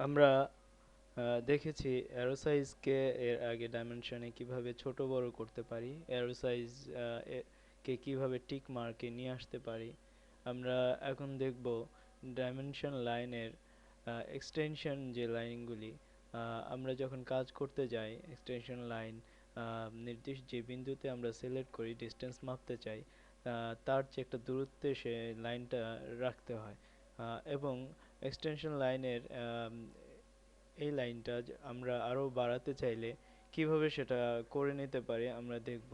আমরা দেখেছি অ্যারো সাইজকে এর আগে ডাইমেনশনে কিভাবে ছোট বড় করতে পারি, অ্যারো সাইজ কে কিভাবে টিক মার্কে নিয়ে আসতে পারি। আমরা এখন দেখব ডাইমেনশন লাইনের এক্সটেনশন যে লাইনগুলি আমরা যখন কাজ করতে যাই, এক্সটেনশন লাইন নির্দিষ্ট যে বিন্দুতে আমরা সিলেক্ট করি ডিস্টেন্স মাপতে চাই, তার যে একটা দূরত্বে সে লাইনটা রাখতে হয়। এবং এক্সটেনশন লাইনের এই লাইনটা আমরা আরো বাড়াতে চাইলে কিভাবে সেটা করে নিতে পারি আমরা দেখব।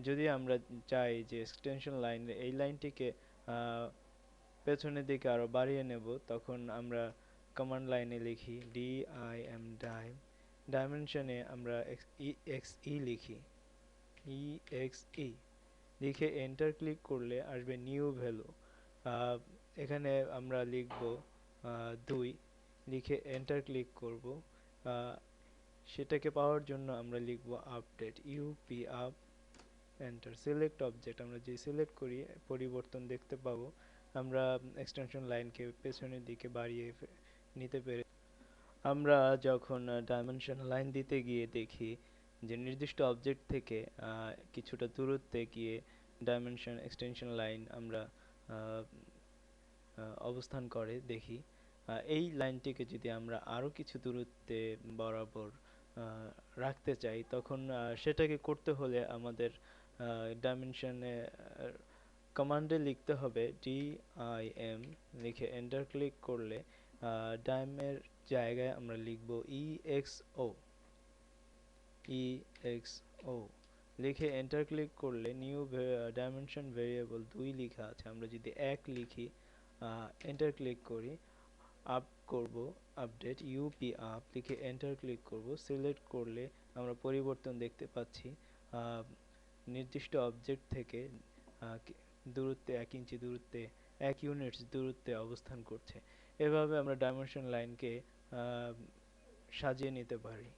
যদি আমরা চাই যে এক্সটেনশন লাইন এই লাইনটিকে পেছনের দিকে আরো বাড়িয়ে নেব, তখন আমরা কমান্ড লাইনে লিখি dim ডাইমেনশনে আমরা exe লিখি, exe লিখে এন্টার ক্লিক করলে আসবে নিউ ভ্যালু। এখানে আমরা লিখব 2, লিখে এন্টার ক্লিক করব। সেটাকে পাওয়ার জন্য আমরা লিখব update up up enter. Select object, আমরা যে সিলেক্ট করি পরিবর্তন দেখতে পাবো। আমরা এক্সটেনশন লাইনকে পেছনের দিকে বাড়িয়ে নিতে পেরে। আমরা যখন ডাইমেনশন লাইন দিতে গিয়ে দেখি যে নির্দিষ্ট অবজেক্ট থেকে কিছুটা দূরত্বে গিয়ে ডাইমেনশন এক্সটেনশন লাইন আমরা অবস্থান করে দেখি। এই লাইনটিকে যদি আমরা আরো কিছু দূরত্বে বরাবর রাখতে চাই, তখন সেটাকে করতে হলে আমাদের ডাইমেনশনে কমান্ডে লিখতে হবে dim, লিখে এন্টার ক্লিক করলে ডাইমের জায়গায় আমরা লিখব exo লিখে এন্টার ক্লিক করলে নিউ ডাইমেনশন ভেরিয়েবল 2 লেখা আছে। আমরা যদি 1 লিখি, এন্টার ক্লিক করি, আপ করব, আপডেট up আপ লিখে এন্টার ক্লিক করব। সিলেক্ট করলে আমরা পরিবর্তন দেখতে পাচ্ছি। নির্দিষ্ট অবজেক্ট থেকে দূরত্বে 1 ইঞ্চি দূরত্বে 1 ইউনিটস দূরত্বে অবস্থান করছে। এভাবে আমরা ডাইমেনশন লাইনকে সাজিয়ে নিতে পারি।